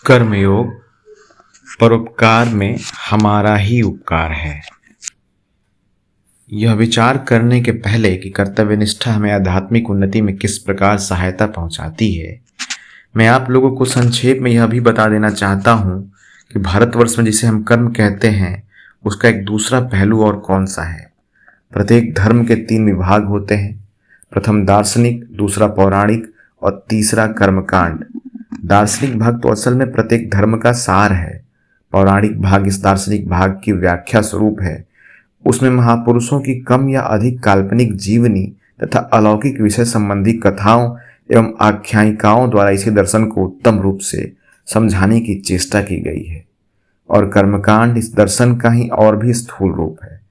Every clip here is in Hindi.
कर्मयोग परोपकार में हमारा ही उपकार है। यह विचार करने के पहले कि कर्तव्य निष्ठा हमें आध्यात्मिक उन्नति में किस प्रकार सहायता पहुंचाती है, मैं आप लोगों को संक्षेप में यह भी बता देना चाहता हूं कि भारतवर्ष में जिसे हम कर्म कहते हैं उसका एक दूसरा पहलू और कौन सा है। प्रत्येक धर्म के 3 विभाग होते हैं। प्रथम दार्शनिक, दूसरा पौराणिक और तीसरा कर्मकांड। दार्शनिक भाग तो असल में प्रत्येक धर्म का सार है। पौराणिक भाग इस दार्शनिक भाग की व्याख्या स्वरूप है। उसमें महापुरुषों की कम या अधिक काल्पनिक जीवनी तथा अलौकिक विषय संबंधी कथाओं एवं आख्यायिकाओं द्वारा इसी दर्शन को उत्तम रूप से समझाने की चेष्टा की गई है। और कर्मकांड इस दर्शन का ही और भी स्थूल रूप है,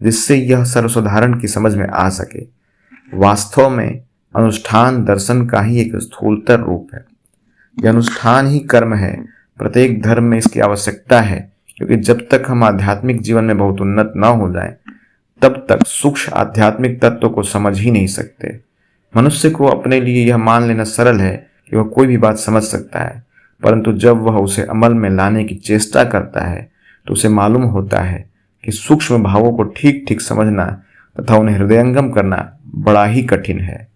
जिससे यह सर्वसाधारण की समझ में आ सके। वास्तव में अनुष्ठान दर्शन का ही एक स्थूलतर रूप है। यह अनुष्ठान ही कर्म है। प्रत्येक धर्म में इसकी आवश्यकता है, क्योंकि जब तक हम आध्यात्मिक जीवन में बहुत उन्नत न हो जाएं, तब तक सूक्ष्म आध्यात्मिक तत्व को समझ ही नहीं सकते। मनुष्य को अपने लिए यह मान लेना सरल है कि वह कोई भी बात समझ सकता है, परंतु जब वह उसे अमल में लाने की चेष्टा करता है तो उसे मालूम होता है कि सूक्ष्म भावों को ठीक ठीक समझना तथा उन्हें हृदयंगम करना बड़ा ही कठिन है।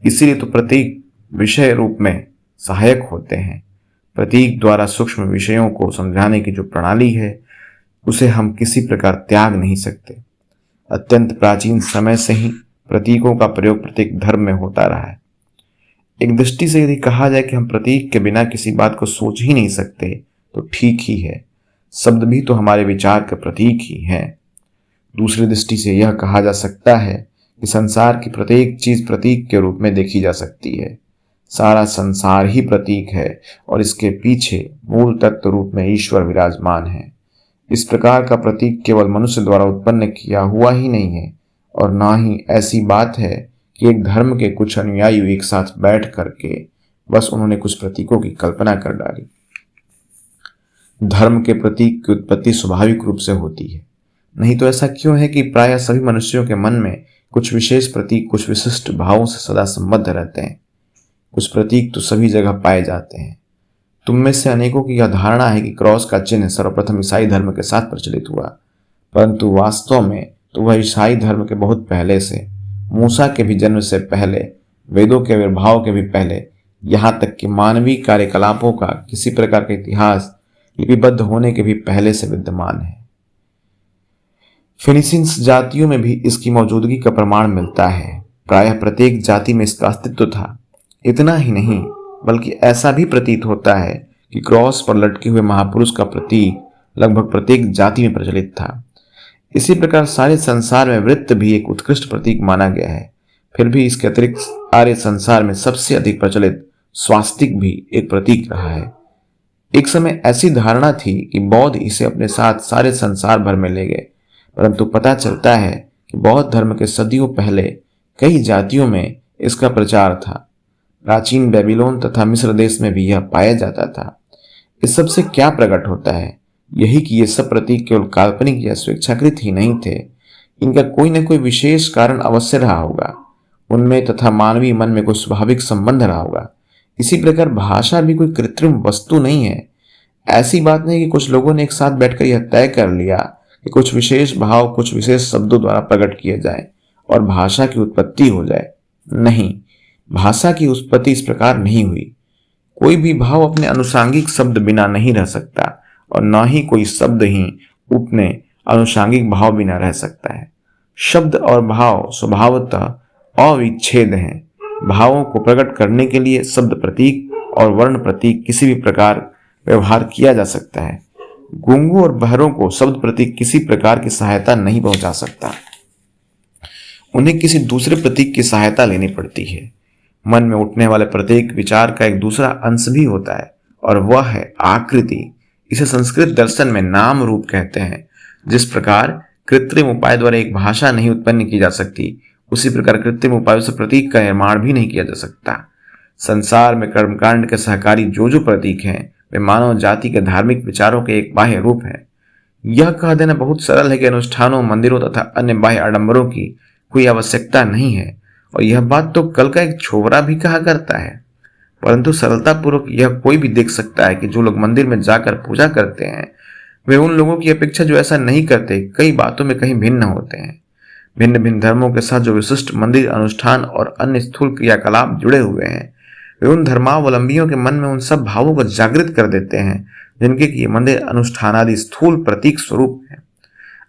इसीलिए तो प्रतीक विषय रूप में सहायक होते हैं। प्रतीक द्वारा सूक्ष्म विषयों को समझाने की जो प्रणाली है, उसे हम किसी प्रकार त्याग नहीं सकते। अत्यंत प्राचीन समय से ही प्रतीकों का प्रयोग प्रत्येक धर्म में होता रहा है। एक दृष्टि से यदि कहा जाए कि हम प्रतीक के बिना किसी बात को सोच ही नहीं सकते, तो ठीक ही है। शब्द भी तो हमारे विचार के प्रतीक ही हैं। दूसरी दृष्टि से यह कहा जा सकता है कि संसार की प्रत्येक चीज प्रतीक के रूप में देखी जा सकती है। सारा संसार ही प्रतीक है और इसके पीछे मूल तत्व रूप में ईश्वर विराजमान है। इस प्रकार का प्रतीक केवल मनुष्य द्वारा उत्पन्न किया हुआ ही नहीं है, और ना ही ऐसी बात है कि एक धर्म के कुछ अनुयायी एक साथ बैठ करके बस उन्होंने कुछ प्रतीकों की कल्पना कर डाली। धर्म के प्रतीक की उत्पत्ति स्वाभाविक रूप से होती है। नहीं तो ऐसा क्यों है कि प्रायः सभी मनुष्यों के मन में कुछ विशेष प्रतीक कुछ विशिष्ट भावों से सदा संबद्ध रहते हैं। कुछ प्रतीक तो सभी जगह पाए जाते हैं। तुम में से अनेकों की यह धारणा है कि क्रॉस का चिन्ह सर्वप्रथम ईसाई धर्म के साथ प्रचलित हुआ, परंतु वास्तव में तो वह ईसाई धर्म के बहुत पहले से, मूसा के भी जन्म से पहले, वेदों के आविर्भाव के भी पहले, यहाँ तक कि मानवीय कार्यकलापों का किसी प्रकार का इतिहास लिपिबद्ध होने के भी पहले से विद्यमान है। फिनिशियंस जातियों में भी इसकी मौजूदगी का प्रमाण मिलता है। प्रायः प्रत्येक जाति में इसका अस्तित्व था। इतना ही नहीं, बल्कि ऐसा भी प्रतीत होता है कि क्रॉस पर लटके हुए महापुरुष का प्रतीक लगभग प्रत्येक जाति में प्रचलित था। इसी प्रकार सारे संसार में वृत्त भी एक उत्कृष्ट प्रतीक माना गया है। फिर भी इसके अतिरिक्त आर्य संसार में सबसे अधिक प्रचलित स्वास्तिक भी एक प्रतीक रहा है। एक समय ऐसी धारणा थी कि बौद्ध इसे अपने साथ सारे संसार भर में ले गए, परंतु पता चलता है कि बौद्ध धर्म के सदियों पहले कई जातियों में इसका प्रचार था। प्राचीन बेबीलोन तथा मिस्र देश में भी यह पाया जाता था। इस सब से क्या प्रकट होता है? यही कि ये सब प्रतीक केवल काल्पनिक या स्वेच्छाकृत ही नहीं थे। इनका कोई न कोई विशेष कारण अवश्य रहा होगा। उनमें तथा मानवीय मन में कोई स्वाभाविक संबंध रहा होगा। इसी प्रकार भाषा भी कोई कृत्रिम वस्तु नहीं है। ऐसी बात नहीं कि कुछ लोगों ने एक साथ बैठकर यह तय कर लिया कि कुछ विशेष भाव कुछ विशेष शब्दों द्वारा प्रकट किए जाए और भाषा की उत्पत्ति हो जाए। नहीं, भाषा की उत्पत्ति इस प्रकार नहीं हुई। कोई भी भाव अपने अनुषांगिक शब्द बिना नहीं रह सकता, और न ही कोई शब्द ही अपने अनुषांगिक भाव बिना रह सकता है। शब्द और भाव स्वभावतः अविच्छेद हैं। भावों को प्रकट करने के लिए शब्द प्रतीक और वर्ण प्रतीक किसी भी प्रकार व्यवहार किया जा सकता है। गूंगों और बहरों को शब्द प्रतीक किसी प्रकार की सहायता नहीं पहुंचा सकता। उन्हें किसी दूसरे प्रतीक की सहायता लेनी पड़ती है। मन में उठने वाले प्रत्येक विचार का एक दूसरा अंश भी होता है, और वह है आकृति। इसे संस्कृत दर्शन में नाम रूप कहते हैं। जिस प्रकार कृत्रिम उपाय द्वारा एक भाषा नहीं उत्पन्न की जा सकती, उसी प्रकार कृत्रिम उपायों से प्रतीक का निर्माण भी नहीं किया जा सकता। संसार में कर्मकांड के सहकारी जो जो प्रतीक हैं, वे मानव जाति के धार्मिक विचारों के एक बाह्य रूप है। यह कह देना बहुत सरल है कि अनुष्ठानों, मंदिरों तथा अन्य बाह्य आडंबरों की कोई आवश्यकता नहीं है, और यह बात तो कल का एक छोकरा भी कहा करता है। परंतु सरलतापूर्वक यह कोई भी देख सकता है कि जो लोग मंदिर में जाकर पूजा करते हैं वे उन लोगों की अपेक्षा जो ऐसा नहीं करते कई बातों में कहीं भिन्न होते हैं। भिन्न भिन्न धर्मों के साथ जो विशिष्ट मंदिर अनुष्ठान और अन्य स्थूल क्रियाकलाप जुड़े हुए हैं वे उन धर्मावलंबियों के मन में उन सब भावों को जागृत कर देते हैं जिनके कि ये मंदिर अनुष्ठान आदि स्थूल प्रतीक स्वरूप है।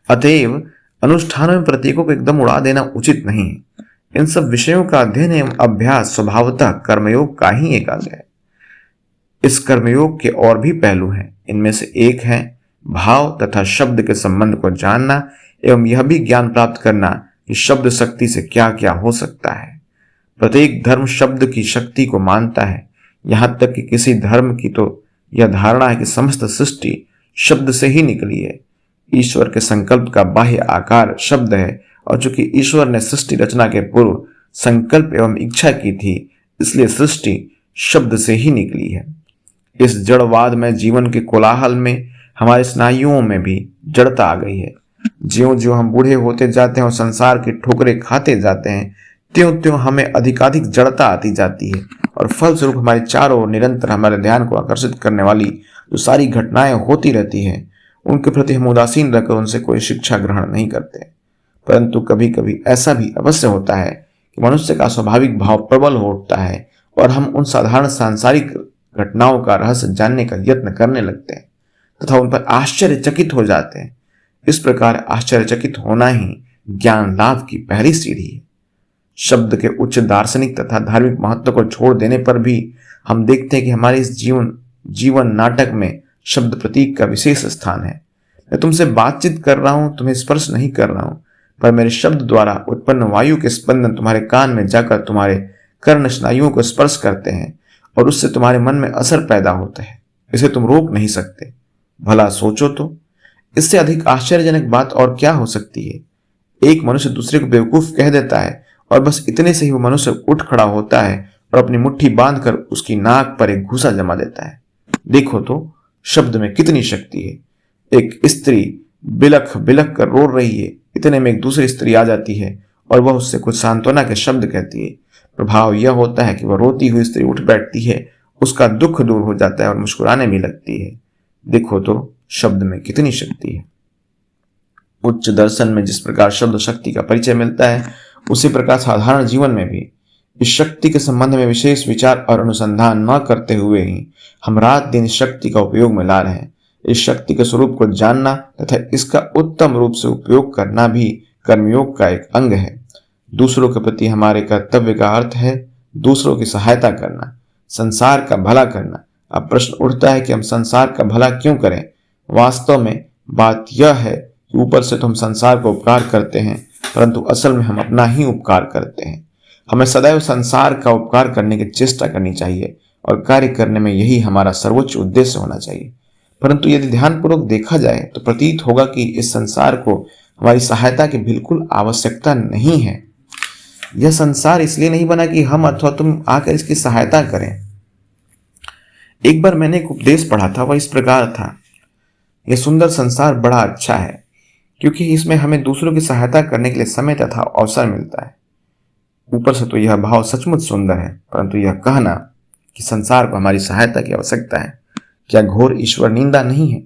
अतएव अनुष्ठानों में प्रतीकों को एकदम उड़ा देना उचित नहीं है। इन सब विषयों का अध्ययन एवं अभ्यास स्वभावतः कर्मयोग का ही एक अंग है। इस कर्मयोग के और भी पहलू हैं। इनमें से एक है भाव तथा शब्द के संबंध को जानना एवं यह भी ज्ञान प्राप्त करना कि शब्द शक्ति से क्या क्या हो सकता है। प्रत्येक धर्म शब्द की शक्ति को मानता है। यहां तक कि किसी धर्म की तो यह धारणा है कि समस्त सृष्टि शब्द से ही निकली है। ईश्वर के संकल्प का बाह्य आकार शब्द है और चूंकि ईश्वर ने सृष्टि रचना के पूर्व संकल्प एवं इच्छा की थी इसलिए सृष्टि शब्द से ही निकली है। इस जड़वाद में जीवन के कोलाहल में हमारे स्नायुओं में भी जड़ता आ गई है। ज्यों ज्यों हम बूढ़े होते जाते हैं और संसार की ठोकरें खाते जाते हैं त्यों त्यों हमें अधिकाधिक जड़ता आती जाती है और फलस्वरूप हमारे चारों ओर निरंतर हमारे ध्यान को आकर्षित करने वाली जो सारी घटनाएं होती रहती हैं उनके प्रति हम उदासीन रहकर उनसे कोई शिक्षा ग्रहण नहीं करते। परंतु कभी कभी ऐसा भी अवश्य होता है कि मनुष्य का स्वाभाविक भाव प्रबल हो उठता है और हम उन साधारण सांसारिक घटनाओं का रहस्य जानने का यत्न करने लगते हैं तथा उन पर आश्चर्यचकित हो जाते हैं। इस प्रकार आश्चर्यचकित होना ही ज्ञान लाभ की पहली सीढ़ी है। शब्द के उच्च दार्शनिक तथा धार्मिक महत्व को छोड़ देने पर भी हम देखते हैं कि हमारे इस जीवन नाटक में शब्द प्रतीक का विशेष स्थान है। मैं तुमसे बातचीत कर रहा हूं, तुम्हें स्पर्श नहीं कर रहा हूं, पर मेरे शब्द द्वारा उत्पन्न वायु के स्पंदन तुम्हारे कान में जाकर तुम्हारे कर्ण स्नायुओं को स्पर्श करते हैं और उससे तुम्हारे मन में असर पैदा होता है। इसे तुम रोक नहीं सकते। भला सोचो तो इससे अधिक आश्चर्यजनक बात और क्या हो सकती है। एक मनुष्य दूसरे को बेवकूफ कह देता है और बस इतने से ही वो मनुष्य उठ खड़ा होता है और अपनी मुट्ठी बांधकर उसकी नाक पर एक घूसा जमा देता है। देखो तो शब्द में कितनी शक्ति है। एक स्त्री बिलख बिलख कर रो रही है, इतने में एक दूसरी स्त्री आ जाती है और वह उससे कुछ सांत्वना के शब्द कहती है। प्रभाव यह होता है कि वह रोती हुई स्त्री उठ बैठती है, उसका दुख दूर हो जाता है और मुस्कुराने भी लगती है। देखो तो शब्द में कितनी शक्ति है। उच्च दर्शन में जिस प्रकार शब्द शक्ति का परिचय मिलता है उसी प्रकार साधारण जीवन में भी इस शक्ति के संबंध में विशेष विचार और अनुसंधान न करते हुए ही हम रात दिन शक्ति का उपयोग में ला रहे हैं। इस शक्ति के स्वरूप को जानना तथा इसका उत्तम रूप से उपयोग करना भी कर्मयोग का एक अंग है। दूसरों के प्रति हमारे कर्तव्य का अर्थ है दूसरों की सहायता करना, संसार का भला करना। अब प्रश्न उठता है कि हम संसार का भला क्यों करें। वास्तव में बात यह है कि ऊपर से तो हम संसार को उपकार करते हैं परंतु असल में हम अपना ही उपकार करते हैं। हमें सदैव संसार का उपकार करने की चेष्टा करनी चाहिए और कार्य करने में यही हमारा सर्वोच्च उद्देश्य होना चाहिए। परंतु यदि ध्यानपूर्वक देखा जाए तो प्रतीत होगा कि इस संसार को हमारी सहायता की बिल्कुल आवश्यकता नहीं है। यह संसार इसलिए नहीं बना कि हम अथवा तुम आकर इसकी सहायता करें। एक बार मैंने एक उपदेश पढ़ा था, वह इस प्रकार था, यह सुंदर संसार बड़ा अच्छा है क्योंकि इसमें हमें दूसरों की सहायता करने के लिए समय तथा अवसर मिलता है। ऊपर से तो यह भाव सचमुच सुंदर है, परंतु यह कहना कि संसार को हमारी सहायता की आवश्यकता है क्या घोर ईश्वर निंदा नहीं है।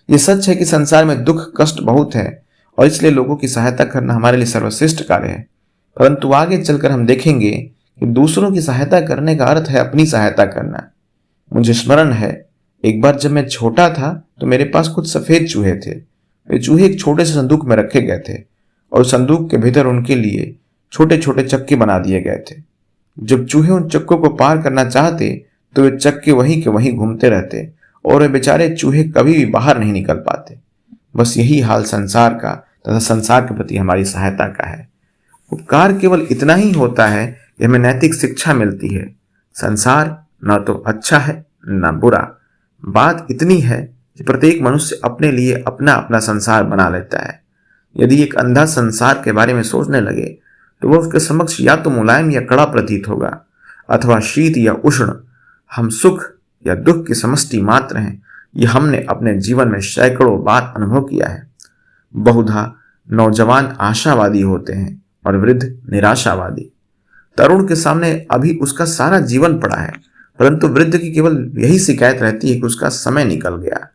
यह सच है कि संसार में दुख कष्ट बहुत है और इसलिए लोगों की सहायता करना हमारे लिए सर्वश्रेष्ठ कार्य है। परंतु आगे चलकर हम देखेंगे कि दूसरों की सहायता करने का अर्थ है अपनी सहायता करना। मुझे स्मरण है एक बार जब मैं छोटा था तो मेरे पास कुछ सफेद चूहे थे। वे चूहे एक छोटे से संदूक में रखे गए थे और संदूक के भीतर उनके लिए छोटे छोटे चक्के बना दिए गए थे। जब चूहे उन चक्कों को पार करना चाहते तो वे चक्के वहीं के वहीं घूमते रहते और वे बेचारे चूहे कभी भी बाहर नहीं निकल पाते। बस यही हाल संसार का तथा संसार के प्रति हमारी सहायता का है। उपकार केवल इतना ही होता है कि हमें नैतिक शिक्षा मिलती है। संसार न तो अच्छा है न बुरा। बात इतनी है कि प्रत्येक मनुष्य अपने लिए अपना अपना संसार बना लेता है। यदि एक अंधा संसार के बारे में सोचने लगे तो वह उसके समक्ष या तो मुलायम या कड़ा प्रतीत होगा अथवा शीत या उष्ण। हम सुख या दुख की समष्टि मात्र हैं। यह हमने अपने जीवन में सैकड़ों बार अनुभव किया है। बहुधा नौजवान आशावादी होते हैं और वृद्ध निराशावादी। तरुण के सामने अभी उसका सारा जीवन पड़ा है परंतु वृद्ध की केवल यही शिकायत रहती है कि उसका समय निकल गया।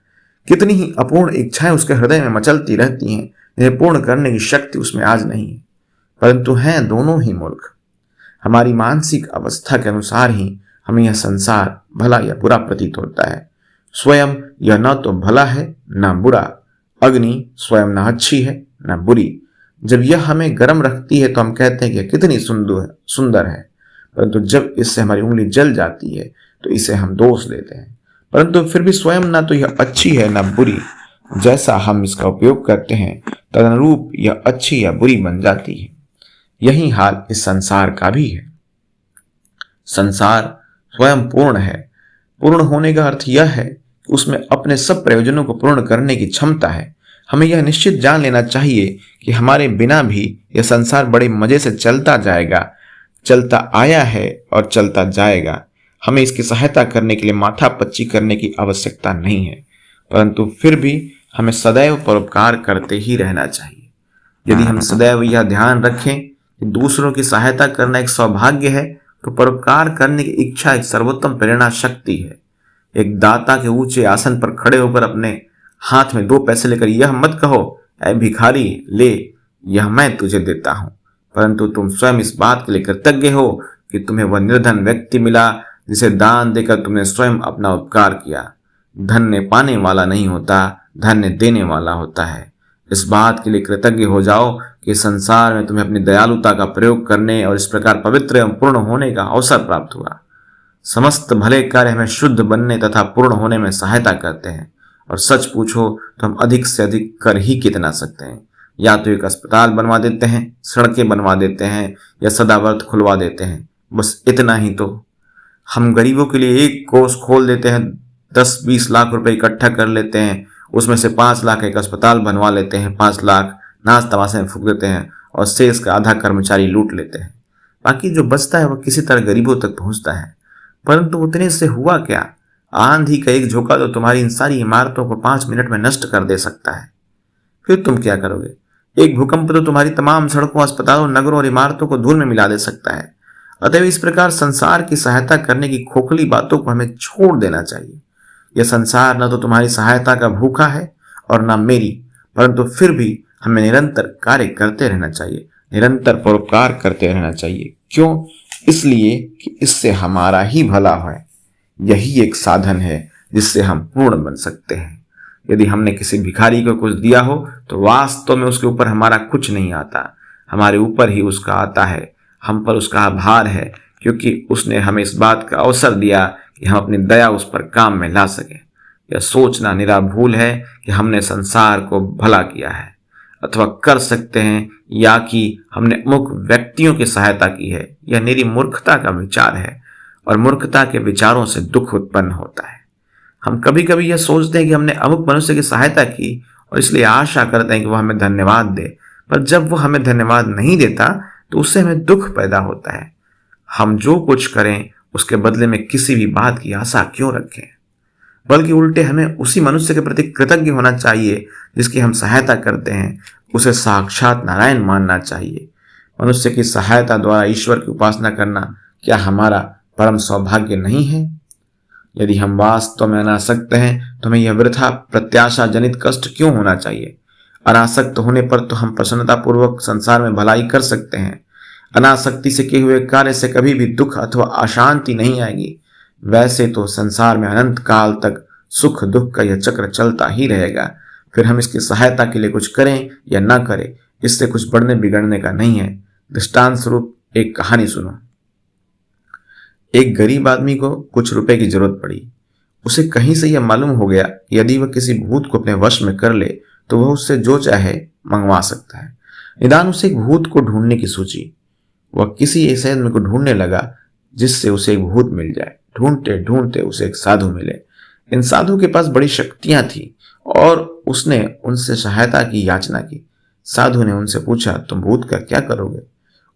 कितनी ही अपूर्ण इच्छाएं उसके हृदय में मचलती रहती हैं, जिन्हें पूर्ण करने की शक्ति उसमें आज नहीं है। परंतु हैं दोनों ही मूर्ख। हमारी मानसिक अवस्था के अनुसार ही हमें यह संसार भला या बुरा प्रतीत होता है। स्वयं यह न तो भला है न बुरा, अग्नि स्वयं न अच्छी है न बुरी। जब यह हमें गर्म रखती है तो हम कहते हैं कि कितनी सुंदर है, परंतु जब इससे हमारी उंगली जल जाती है तो इसे हम दोष देते हैं। परंतु फिर भी स्वयं ना तो यह अच्छी है ना बुरी, जैसा हम इसका उपयोग करते हैं तदनुरूप यह अच्छी या बुरी बन जाती है। यही हाल इस संसार का भी है। संसार स्वयं पूर्ण है। पूर्ण होने का अर्थ यह है कि उसमें अपने सब प्रयोजनों को पूर्ण करने की क्षमता है। हमें यह निश्चित जान लेना चाहिए कि हमारे बिना भी यह संसार बड़े मजे से चलता जाएगा, चलता आया है और चलता जाएगा। हमें इसकी सहायता करने के लिए माथापच्ची करने की आवश्यकता नहीं है, परंतु फिर भी हमें सदैव परोपकार करते ही रहना चाहिए। यदि हम सदैव यह ध्यान रखें कि दूसरों की सहायता करना एक सौभाग्य है, तो परोपकार करने की इच्छा एक सर्वोत्तम प्रेरणा शक्ति है। एक दाता के ऊंचे आसन पर खड़े होकर अपने हाथ में 2 पैसे लेकर यह मत कहो, ऐ भिखारी ले, यह मैं तुझे देता हूं, परंतु तुम स्वयं इस बात के लिए कृतज्ञ हो कि तुम्हें वह निर्धन व्यक्ति मिला जिसे दान देकर तुमने स्वयं अपना उपकार किया। धन्य पाने वाला नहीं होता, धन्य देने वाला होता है। इस बात के लिए कृतज्ञ हो जाओ कि संसार में तुम्हें अपनी दयालुता का प्रयोग करने और इस प्रकार पवित्र एवं पूर्ण होने का अवसर प्राप्त हुआ। समस्त भले कार्य हमें शुद्ध बनने तथा पूर्ण होने में सहायता करते हैं, और सच पूछो तो हम अधिक से अधिक कर ही कितना सकते हैं। या तो एक अस्पताल बनवा देते हैं, सड़कें बनवा देते हैं, या सदाव्रत खुलवा देते हैं, बस इतना ही। तो हम गरीबों के लिए एक कोष खोल देते हैं, 10-20 लाख रुपए इकट्ठा कर लेते हैं, उसमें से 5 लाख एक अस्पताल बनवा लेते हैं, 5 लाख नाच तमाशे में फूंक देते हैं और शेष का आधा कर्मचारी लूट लेते हैं। बाकी जो बचता है वह किसी तरह गरीबों तक पहुंचता है। परंतु उतने से हुआ क्या? आंधी का एक झोंका तो तुम्हारी इन सारी इमारतों को 5 मिनट में नष्ट कर दे सकता है। फिर तुम क्या करोगे? एक भूकंप तो तुम्हारी तमाम सड़कों, अस्पतालों, नगरों और इमारतों को धूल में मिला दे सकता है। अतएव इस प्रकार संसार की सहायता करने की खोखली बातों को हमें छोड़ देना चाहिए। यह संसार न तो तुम्हारी सहायता का भूखा है और न मेरी, परंतु फिर भी हमें निरंतर कार्य करते रहना चाहिए, निरंतर परोपकार करते रहना चाहिए। क्यों? इसलिए कि इससे हमारा ही भला है। यही एक साधन है जिससे हम पूर्ण बन सकते हैं। यदि हमने किसी भिखारी को कुछ दिया हो तो वास्तव में उसके ऊपर हमारा कुछ नहीं आता, हमारे ऊपर ही उसका आता है। हम पर उसका आभार है, क्योंकि उसने हमें इस बात का अवसर दिया कि हम अपनी दया उस पर काम में ला सकें। यह सोचना निरा भूल है कि हमने संसार को भला किया है अथवा कर सकते हैं, या कि हमने अमुक व्यक्तियों की सहायता की है। यह निरी मूर्खता का विचार है, और मूर्खता के विचारों से दुख उत्पन्न होता है। हम कभी कभी यह सोचते हैं कि हमने अमुक मनुष्य की सहायता की और इसलिए आशा करते हैं कि वह हमें धन्यवाद दे, पर जब वह हमें धन्यवाद नहीं देता तो उससे हमें दुख पैदा होता है। हम जो कुछ करें उसके बदले में किसी भी बात की आशा क्यों रखें? बल्कि उल्टे हमें उसी मनुष्य के प्रति कृतज्ञ होना चाहिए जिसकी हम सहायता करते हैं। उसे साक्षात नारायण मानना चाहिए। मनुष्य की सहायता द्वारा ईश्वर की उपासना करना क्या हमारा परम सौभाग्य नहीं है? यदि हम वास्तव में अनासक्त हैं तो हमें यह वृथा प्रत्याशा जनित कष्ट क्यों होना चाहिए? अनासक्त होने पर तो हम प्रसन्नता पूर्वक संसार में भलाई कर सकते हैं। अनासक्ति से किए हुए कार्य से कभी भी दुख अथवा अशांति नहीं आएगी। वैसे तो संसार में अनंत काल तक सुख दुख का यह चक्र चलता ही रहेगा। फिर हम इसकी सहायता के लिए कुछ करें या ना करें, इससे कुछ बढ़ने बिगड़ने का नहीं है। दृष्टांत स्वरूप एक कहानी सुनो। एक गरीब आदमी को कुछ रुपए की जरूरत पड़ी। उसे कहीं से यह मालूम हो गया कि यदि वह किसी भूत को अपने वश में कर ले तो वह उससे जो चाहे मंगवा सकता है। निदान उसे एक भूत को ढूंढने की सूझी। वह किसी ऐसे आदमी को ढूंढने लगा जिससे उसे एक भूत मिल जाए। ढूंढते ढूंढते उसे एक साधु मिले। इन साधु के पास बड़ी शक्तियां थी और उसने उनसे सहायता की याचना की। साधु ने उनसे पूछा, तुम भूत का क्या करोगे?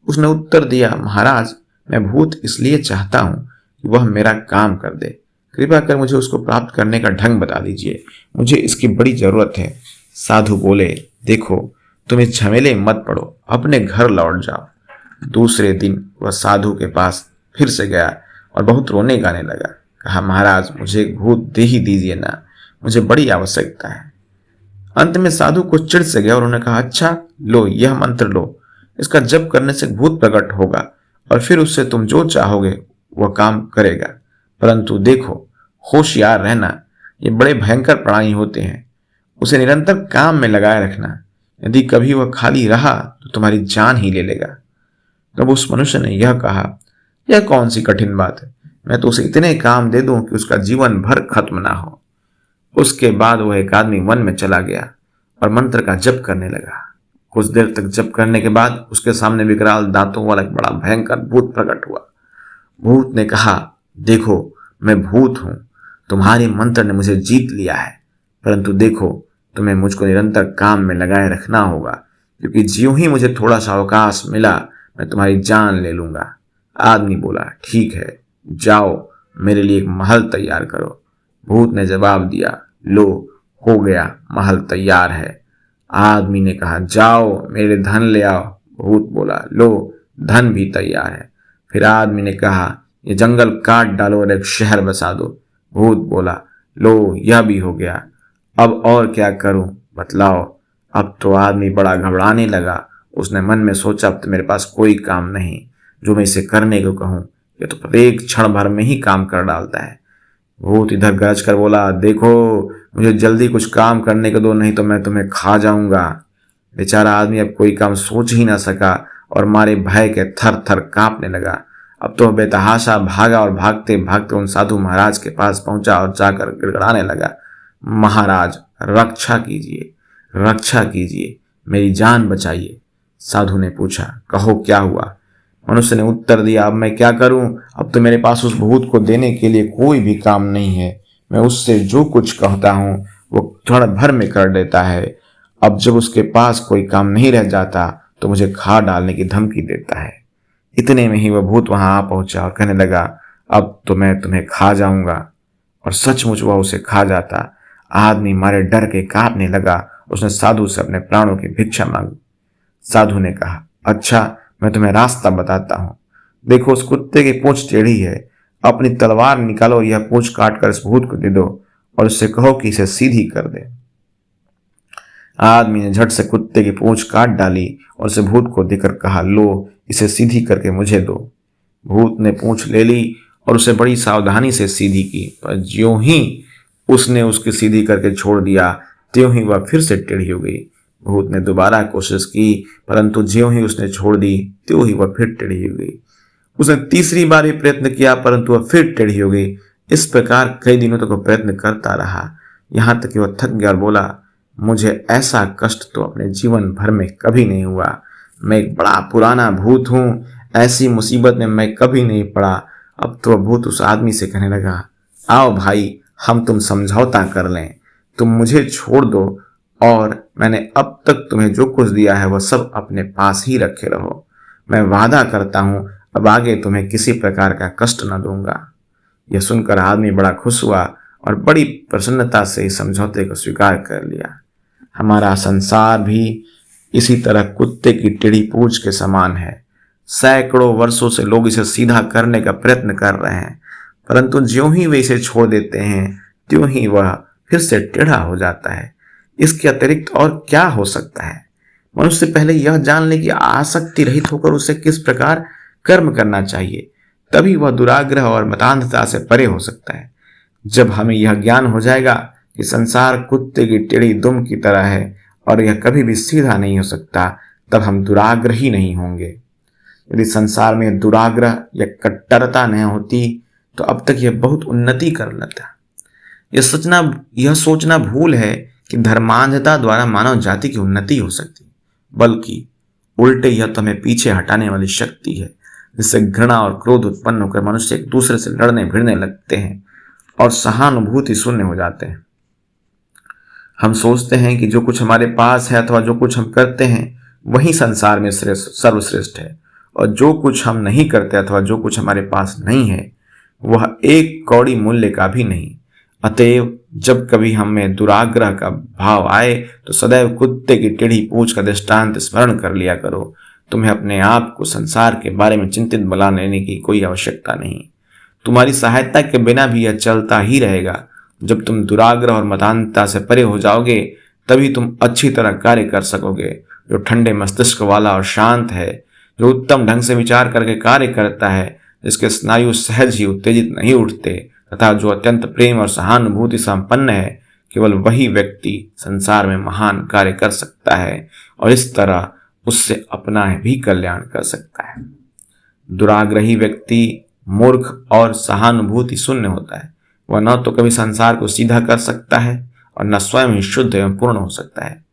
उसने उत्तर दिया, महाराज, मैं भूत इसलिए चाहता हूं कि वह मेरा काम कर दे। कृपया कर मुझे उसको प्राप्त करने का ढंग बता दीजिए, मुझे इसकी बड़ी जरूरत है। साधु बोले, देखो, तुम इस झमेले में मत पड़ो, अपने घर लौट जाओ। दूसरे दिन वह साधु के पास फिर से गया और बहुत रोने गाने लगा। कहा, महाराज मुझे एक भूत दे ही दीजिए ना, मुझे बड़ी आवश्यकता है। अंत में साधु को चिढ़ से गया और उन्होंने कहा, अच्छा लो यह मंत्र लो, इसका जप करने से भूत प्रकट होगा और फिर उससे तुम जो चाहोगे वह काम करेगा। परंतु देखो, होशियार रहना, ये बड़े भयंकर प्राणी होते हैं, उसे निरंतर काम में लगाए रखना। यदि कभी वह खाली रहा तो तुम्हारी जान ही ले लेगा। तब उस मनुष्य ने यह कहा, यह कौन सी कठिन बात है, मैं तो उसे इतने काम दे दूं कि उसका जीवन भर खत्म ना हो। उसके बाद वह एक आदमी वन में चला गया और मंत्र का जप करने लगा। कुछ देर तक जप करने के बाद उसके सामने विकराल दांतों वाला एक बड़ा भयंकर भूत प्रकट हुआ। भूत ने कहा, देखो मैं भूत हूं, तुम्हारे मंत्र ने मुझे जीत लिया है, परंतु देखो तुम्हें मुझको निरंतर काम में लगाए रखना होगा, क्योंकि ज्यों ही मुझे थोड़ा सा अवकाश मिला मैं तुम्हारी जान ले लूंगा। आदमी बोला, ठीक है, जाओ मेरे लिए एक महल तैयार करो। भूत ने जवाब दिया, लो हो गया, महल तैयार है। आदमी ने कहा, जाओ मेरे धन ले आओ। भूत बोला, लो धन भी तैयार है। फिर आदमी ने कहा, ये जंगल काट डालो और एक शहर बसा दो। भूत बोला, लो यह भी हो गया, अब और क्या करूं बतलाओ। अब तो आदमी बड़ा घबराने लगा। उसने मन में सोचा, अब तो मेरे पास कोई काम नहीं, जो मैं इसे करने को कहूं ये तो प्रत्येक क्षण भर में ही काम कर डालता है। भूत इधर गरज कर बोला, देखो मुझे जल्दी कुछ काम करने को दो, नहीं तो मैं तुम्हें खा जाऊंगा। बेचारा आदमी अब कोई काम सोच ही ना सका और मारे भय के थर थर कांपने लगा। अब तो बेतहाशा भागा और भागते भागते उन साधु महाराज के पास पहुंचा और जाकर गिड़गिड़ाने लगा, महाराज रक्षा कीजिए, रक्षा कीजिए, मेरी जान बचाइए। साधु ने पूछा, कहो क्या हुआ। मनुष्य ने उत्तर दिया, अब मैं क्या करूं, अब तो मेरे पास उस भूत को देने के लिए कोई भी काम नहीं है। मैं उससे जो कुछ कहता हूं वो क्षण भर में कर देता है। अब जब उसके पास कोई काम नहीं रह जाता तो मुझे खा डालने की धमकी देता है। इतने में ही वह भूत वहां आ पहुंचा और कहने लगा, अब तो मैं तुम्हें खा जाऊंगा। और सचमुच वह उसे खा जाता। आदमी मारे डर के कांपने लगा। उसने साधु से अपने प्राणों की भिक्षा मांगी। साधु ने कहा, अच्छा मैं तुम्हें रास्ता बताता हूं। देखो उस कुत्ते की पूंछ टेढ़ी है, अपनी तलवार निकालो, यह पूंछ काट कर इस भूत को दे दो और उससे कहो कि इसे सीधी कर दे। आदमी ने झट से कुत्ते की पूंछ काट डाली और उसे भूत को देकर कहा, लो इसे सीधी करके मुझे दो। भूत ने पूंछ ले ली और उसे बड़ी सावधानी से सीधी की, पर ज्यों ही उसने उसकी सीधी करके छोड़ दिया त्यों ही वह फिर से टेढ़ी हो गई। भूत ने दोबारा कोशिश की, परंतु ज्यों ही उसने छोड़ दी त्यों ही वह फिर टेढ़ी हो गई। उसने तीसरी बार भी प्रयत्न किया, परंतु वह फिर टेढ़ी हो गई। इस प्रकार कई दिनों तक वह प्रयत्न करता रहा, यहां तक कि वह थक गया और बोला, मुझे ऐसा कष्ट तो अपने जीवन भर में कभी नहीं हुआ। मैं एक बड़ा पुराना भूत हूं, ऐसी मुसीबत में मैं कभी नहीं पड़ा। अब तो वह भूत उस आदमी से कहने लगा, आओ भाई हम तुम समझौता कर लें, तुम मुझे छोड़ दो और मैंने अब तक तुम्हें जो कुछ दिया है वह सब अपने पास ही रखे रहो। मैं वादा करता हूं अब आगे तुम्हें किसी प्रकार का कष्ट न दूंगा। यह सुनकर आदमी बड़ा खुश हुआ और बड़ी प्रसन्नता से इस समझौते को स्वीकार कर लिया। हमारा संसार भी इसी तरह कुत्ते की टेढ़ी पूंछ के समान है। सैकड़ों वर्षों से लोग इसे सीधा करने का प्रयत्न कर रहे हैं, परंतु ज्यों ही वे इसे छोड़ देते हैं त्यों ही वह फिर से टेढ़ा हो जाता है। इसके अतिरिक्त और क्या हो सकता है। मनुष्य पहले यह जान ले कि आसक्ति रहित होकर उसे किस प्रकार कर्म करना चाहिए, तभी वह दुराग्रह और मतांधता से परे हो सकता है। जब हमें यह ज्ञान हो जाएगा कि संसार कुत्ते की टेढ़ी दुम की तरह है और यह कभी भी सीधा नहीं हो सकता, तब हम दुराग्रही नहीं होंगे। यदि संसार में दुराग्रह या कट्टरता नहीं होती तो अब तक यह बहुत उन्नति कर लेता। यह सोचना भूल है कि धर्मांधता द्वारा मानव जाति की उन्नति हो सकती, बल्कि उल्टे यह तो हमें पीछे हटाने वाली शक्ति है, जिससे घृणा और क्रोध उत्पन्न होकर मनुष्य एक दूसरे से लड़ने भिड़ने लगते हैं और सहानुभूति शून्य हो जाते हैं। हम सोचते हैं कि जो कुछ हमारे पास है अथवा जो कुछ हम करते हैं वही संसार में सर्वश्रेष्ठ है, और जो कुछ हम नहीं करते अथवा जो कुछ हमारे पास नहीं है वह एक कौड़ी मूल्य का भी नहीं। अतएव जब कभी हमें दुराग्रह का भाव आए तो सदैव कुत्ते की टेढ़ी पूंछ का दृष्टांत स्मरण कर लिया करो। तुम्हें अपने आप को संसार के बारे में चिंतित बना लेने की कोई आवश्यकता नहीं। तुम्हारी सहायता के बिना भी यह चलता ही रहेगा। जब तुम दुराग्रह और मतान्धता से परे हो जाओगे तभी तुम अच्छी तरह कार्य कर सकोगे। जो ठंडे मस्तिष्क वाला और शांत है, जो उत्तम ढंग से विचार करके कार्य करता है, जिसके स्नायु सहज ही उत्तेजित नहीं उठते तथा जो अत्यंत प्रेम और सहानुभूति संपन्न है, केवल वही व्यक्ति संसार में महान कार्य कर सकता है और इस तरह उससे अपना भी कल्याण कर सकता है। दुराग्रही व्यक्ति मूर्ख और सहानुभूति शून्य होता है। वह न तो कभी संसार को सीधा कर सकता है और न स्वयं ही शुद्ध एवं पूर्ण हो सकता है।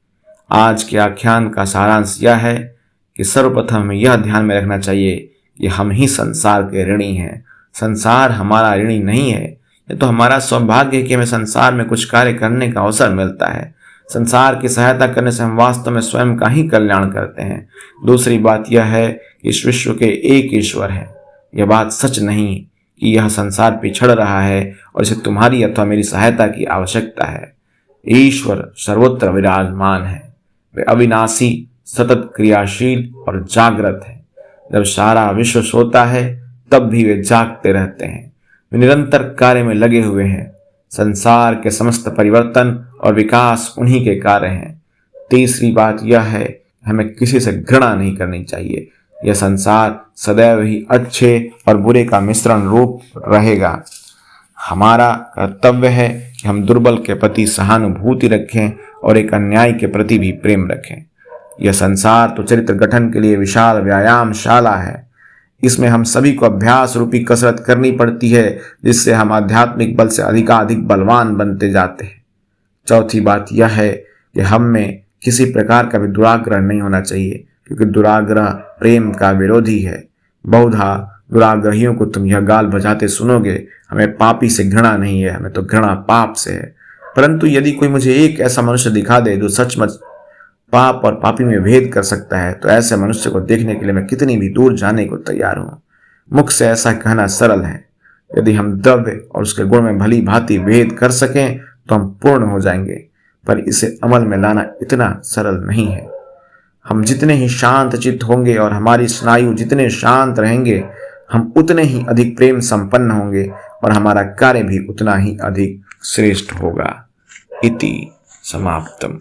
आज के आख्यान का सारांश यह है कि सर्वप्रथम हमें यह ध्यान में रखना चाहिए कि हम ही संसार के ऋणी हैं। संसार हमारा ऋणी नहीं है। ये तो हमारा सौभाग्य है कि हमें संसार में कुछ कार्य करने का अवसर मिलता है। संसार की सहायता करने से हम वास्तव में स्वयं का ही कल्याण करते हैं। दूसरी बात यह है कि इस विश्व के एक ईश्वर है। यह बात सच नहीं कि यह संसार पिछड़ रहा है और इसे तुम्हारी अथवा मेरी सहायता की आवश्यकता है। ईश्वर सर्वत्र विराजमान है। वे अविनाशी, सतत क्रियाशील और जागृत है। जब सारा विश्व सोता है तब भी वे जागते रहते हैं। वे निरंतर कार्य में लगे हुए हैं। संसार के समस्त परिवर्तन और विकास उन्हीं के कार्य हैं। तीसरी बात यह है कि हमें किसी से घृणा नहीं करनी चाहिए। यह संसार सदैव ही अच्छे और बुरे का मिश्रण रूप रहेगा। हमारा कर्तव्य है कि हम दुर्बल के प्रति सहानुभूति रखें और एक अन्याय के प्रति भी प्रेम रखें। यह संसार तो चरित्र गठन के लिए विशाल व्यायामशाला है। इसमें हम सभी को अभ्यास रूपी कसरत करनी पड़ती है, जिससे हम आध्यात्मिक बल से अधिकाधिक बलवान बनते जाते हैं। चौथी बात यह है कि हम में किसी प्रकार का भी दुराग्रह नहीं होना चाहिए, क्योंकि दुराग्रह प्रेम का विरोधी है। बहुधा दुराग्रहियों को तुम यह गाल बजाते सुनोगे, हमें पापी से घृणा नहीं है, हमें तो घृणा पाप से है। परंतु यदि कोई मुझे एक ऐसा मनुष्य दिखा दे जो सचमुच पाप और पापी में भेद कर सकता है, तो ऐसे मनुष्य को देखने के लिए मैं कितनी भी दूर जाने को तैयार हूं। मुख से ऐसा कहना सरल है। यदि हम द्रव्य और उसके गुण में भली भांति भेद कर सकें तो हम पूर्ण हो जाएंगे, पर इसे अमल में लाना इतना सरल नहीं है। हम जितने ही शांत चित्त होंगे और हमारी स्नायु जितने शांत रहेंगे, हम उतने ही अधिक प्रेम संपन्न होंगे और हमारा कार्य भी उतना ही अधिक श्रेष्ठ होगा। इति समाप्तम।